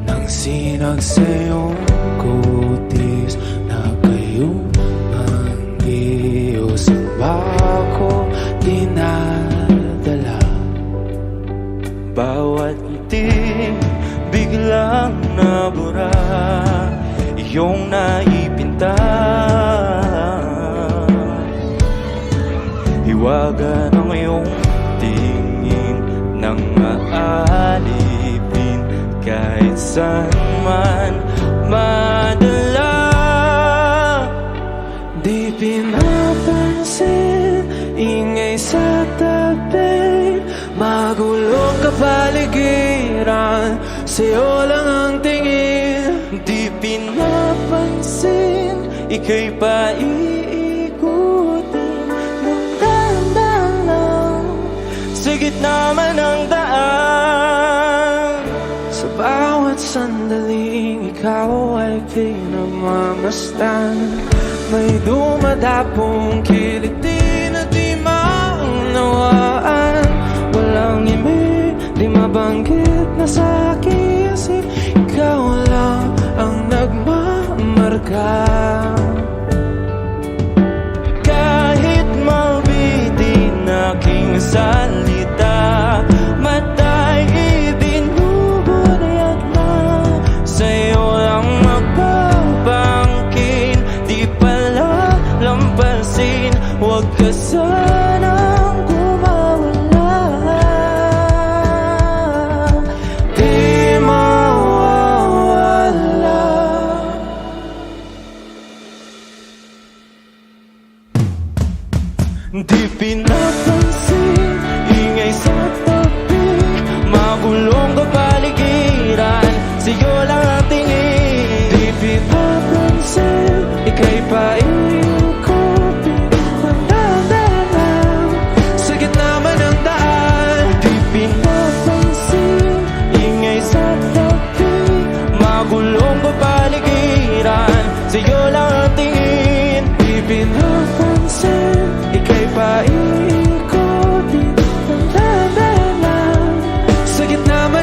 nang sinag sa iyong kutis na kayong Diyos ang bako dinadala. Bawat ngiti biglang nabura, iyong naipinta. Hiwaga ng iyong tingin nang maalipin kahit saan man madala. Di pinapansin, ingay sa tabi, magulong kapaligiran, sa'yo lang ang tingin. Di pinapansin, ika'y paiikutin ng dahan-dahan lang sa gitna man ng daan. Sa bawat sandaling ikaw ay pinagmamasdan, may dumadapong kiliti na di maunawaan. Walang imig, di mabanggit na sa aking isip, ikaw lang ang nagmamarka. Kahit mabitin aking salita, matay ibinubunayat na, sa'yo lang magbabangkin. Di pala lampasin, huwag ka sanang kumawala. Di mawawala. Di pinapansin, ingay sa tabi, magulong kapaligiran, sa'yo lang ang tingin. Di pinapansin, ika'y paiikutin ng dahan-dahan sa gitna man ng daan. Di pinapansin, ingay sa tabi, magulong kapaligiran, sa'yo lang ang tingin. Di pinapansin, ika'y paiikutin ng dahan-dahan sa gitna man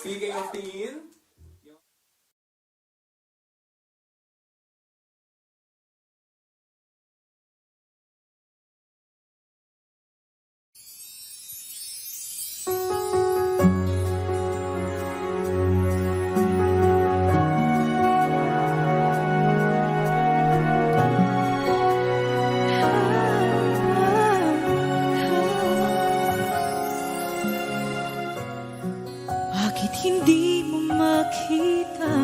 Speaking of tingin, Bakit hindi mo makita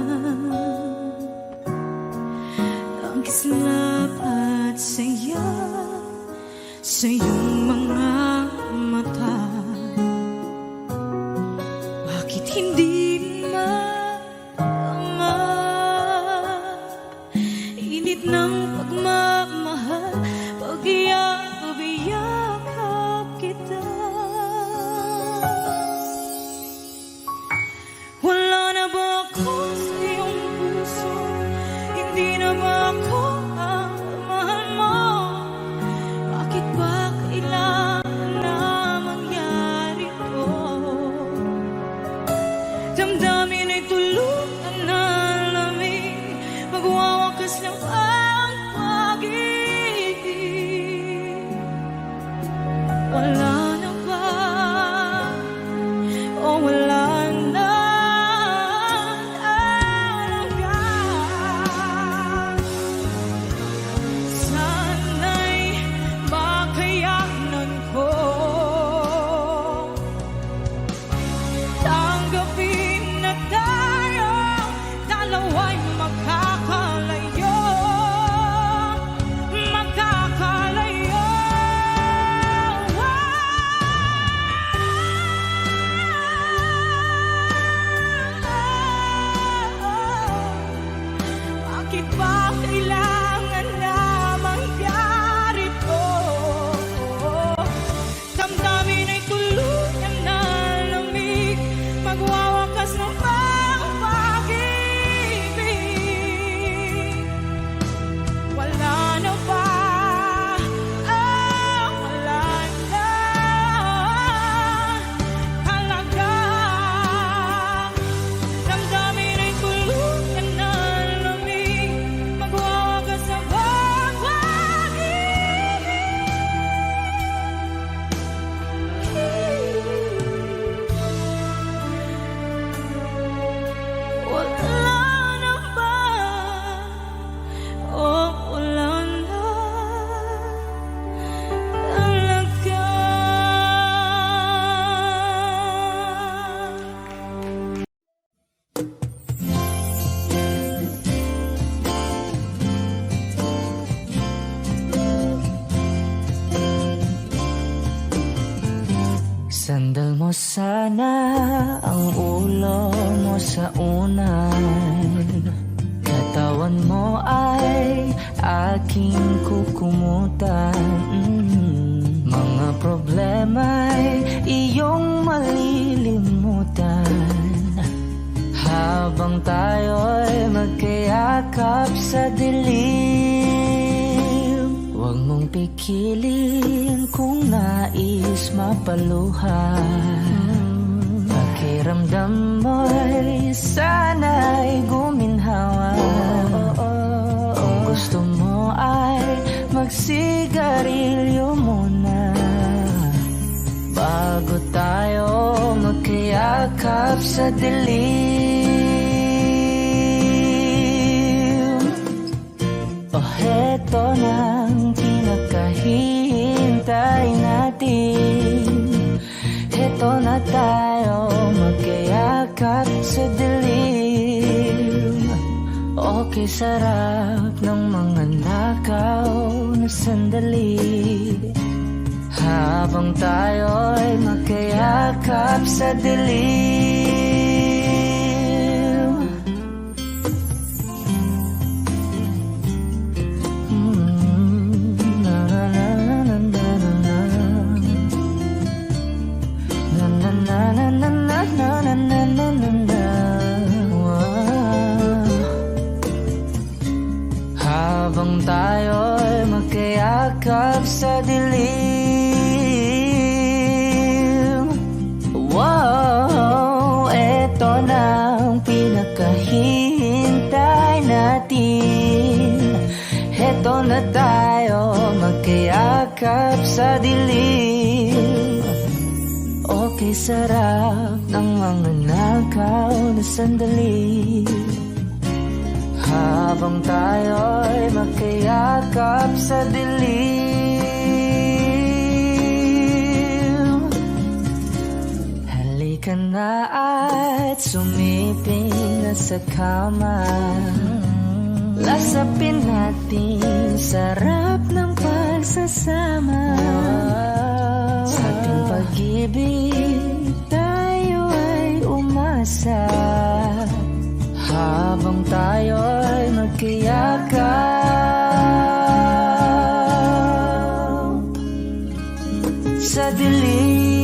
ang kislap at saya sa iyong mga mata? Bakit hindi maama init ng pagmamahal pag iyakap kita? Wala na ba ako sa iyong puso? Hindi na ba ako ang mahal mo? Bakit ba kailangan na mangyari to? Damdamin ay tuluyan na lamig, magwawakas lang ang pag-ibig. Wala na ba? O wala na? Sana'y makayanan ko tanggapin na tayo dalawa'y makakalayo, makakalayo. Bakit ba kailangan na mangyari to? Damdamin ay tuluyan na lamig, magwawakas ng pag-ibig. Wala na ba? Wala na talaga. Damdamin ay tuluyan na lamig, magwawakas ng pag-ibig. Wala na ba? Wala na talaga. Sandal mo sana ang ulo mo sa unan, katawan mo ay aking kukumutan. Mga problema'y iyong malilimutan habang tayo'y magkayakap sa dilim. Huwag mong pikilin kung nais mapaluhan. Pakiramdam mo'y sana'y guminhawa. Kung gusto mo ay magsigarilyo muna bago tayo magkayakap sa dilim. Heto nang pinakahihintay natin. Heto na tayo magkayakap sa dilim. Okay, sarap ng mga nakaw na sandali habang tayo'y magkayakap sa dilim. Habang tayo'y magkayakap sa dilim. Wow, Heto na ang pinakahihintay natin. Heto na tayo magkayakap sa dilim. Okay, sarap ng mga nakaw na sandali. Habang tayo'y magkayakap sa dilim. Halika na at sumiping na sa kama. Lasapin natin sarap ng pagsasama. Sa ating pag-ibig tayo ay umasa. Habang tayo'y magkayakap sa dilim.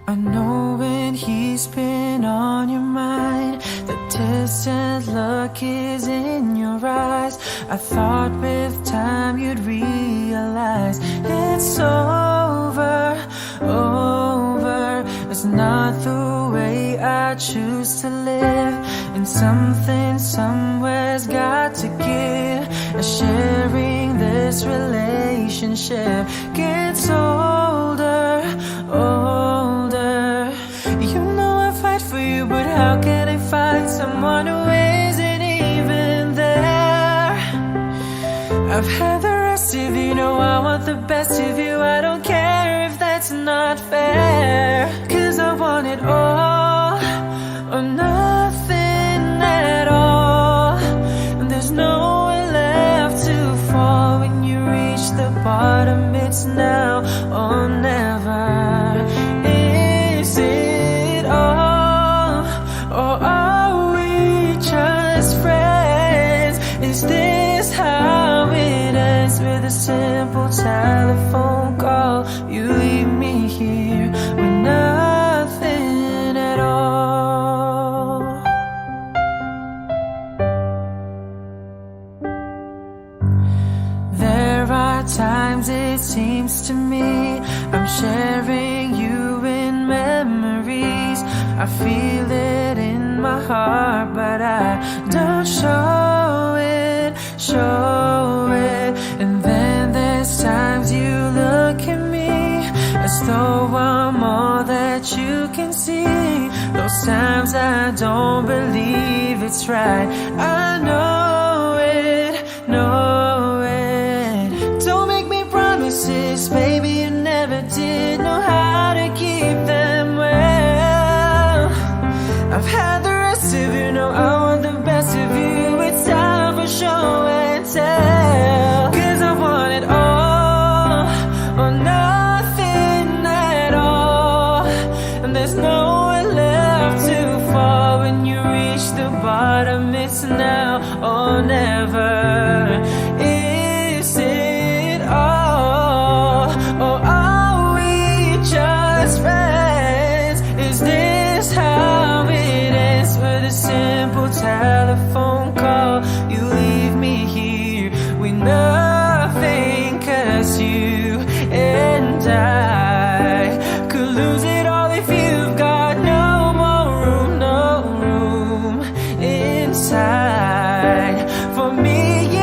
I know when he's been on your mind, the distant look is in your eyes. I thought with time you'd realize it's over, over. It's not the way I choose to live, and something somewhere's got to give. Sharing this relationship gets older, older. You know I fight for you, but how can I find someone who isn't even there? I've had the rest of you, know I want the best of you. I don't care if that's not fair, 'cause I want it all or nothing at all. And there's nowhere left to fall. When you reach the bottom, it's now or never. Is it all, or are we just friends? Is this how it ends, with a simple telephone call? You leave me here with nothing at all. There are times it seems to me I'm sharing you in memories. I feel it in my heart, but I don't show it, show it. And then there's times you look at me as though I'm all that you can see. Those times I don't believe it's right. I know it, know it. Don't make me promises, baby, you never did know how to keep them well. I've had the rest of you, know I want the best of you. It's time for show and tell, 'cause I want it all or nothing at all. And there's nowhere left to fall. When you reach the bottom, it's now or never. Is it all, or are we just friends? Is this how it ends, with a simple telephone call? You leave me here with nothing, 'cause you and I could lose it all if you've got no more room, no room inside for me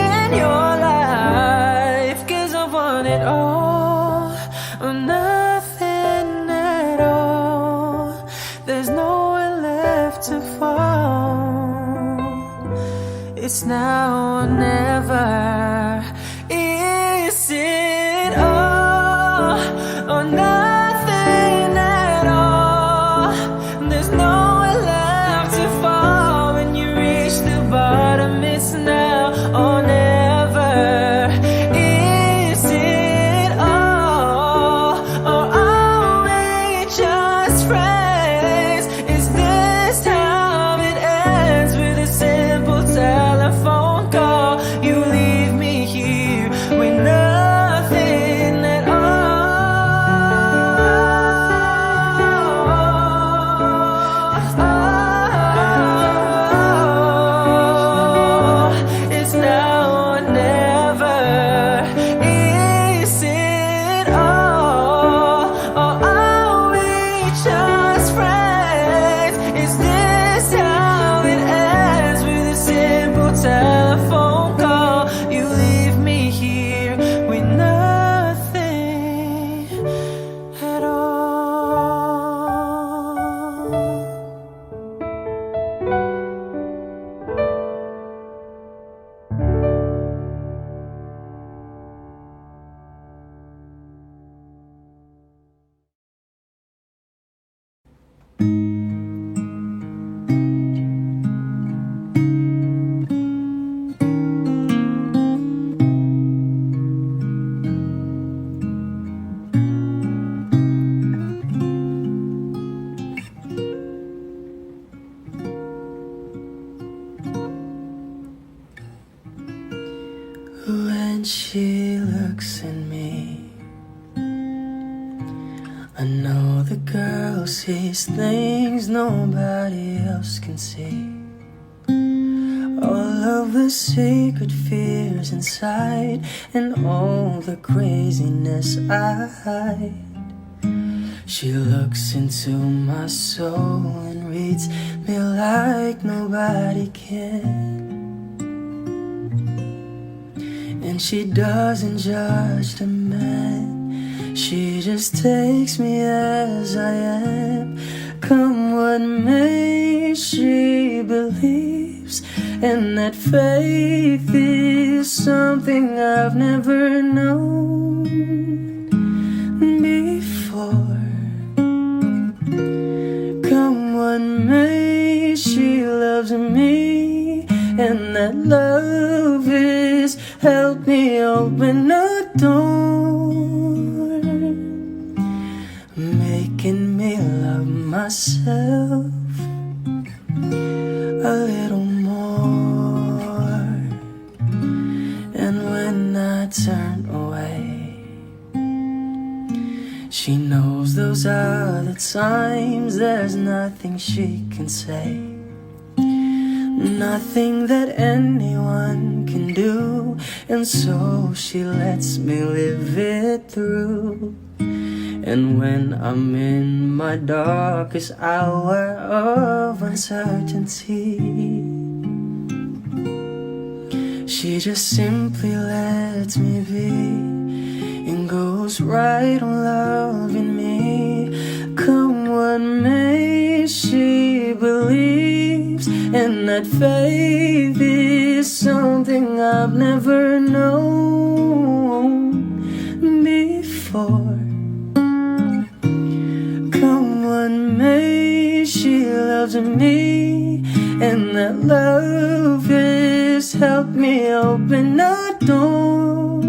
in your life. 'Cause I want it all or nothing at all. There's nowhere left to fall. It's now or never. Is it all I know the girl sees things nobody else can see. All of the secret fears inside, and all the craziness I hide. She looks into my soul and reads me like nobody can. And she doesn't judge the man, she just takes me as I am. Come what may, she believes, and that faith is something I've never known before. Come what may, she loves me, and that love is help me open a door, making me love myself a little more. And when I turn away, she knows those are the times there's nothing she can say, nothing that anyone can do, and so she lets me live it through. And when I'm in my darkest hour of uncertainty, she just simply lets me be and goes right on loving me. Come what may, she believes, and that faith is something I've never known before. Come what may, she loves me, and that love has helped me open a door,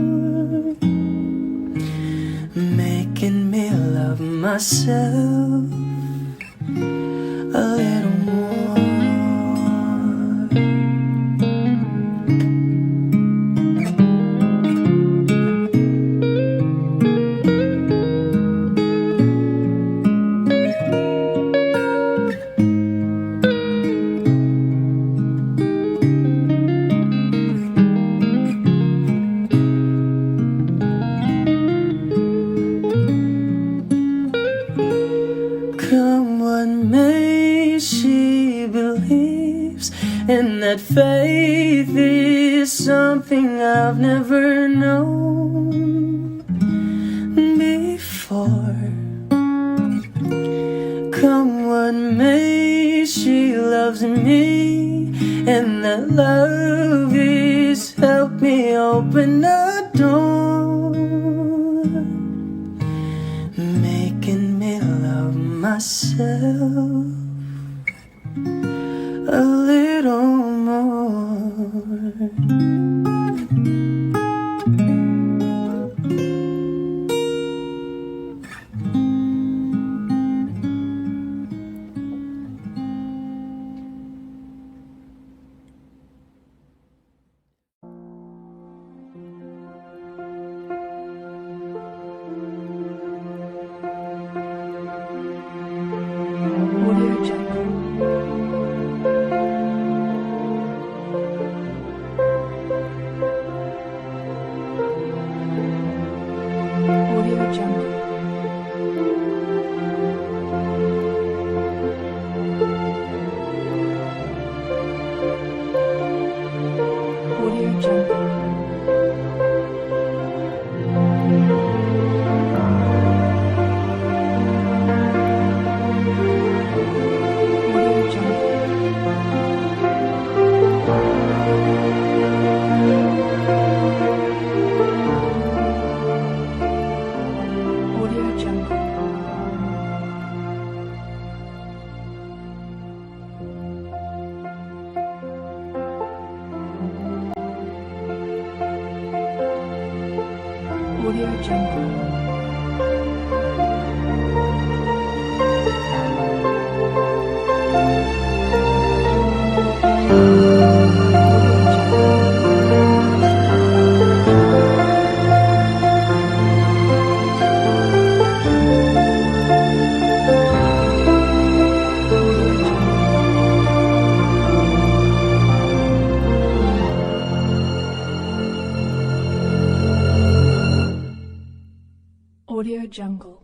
making me love myself a little more. Come what may, she believes, and that faith is something I've never known before. Come what may, she loves me, and that love is helped me open a door, making me love myself a little more. Audio Jungle.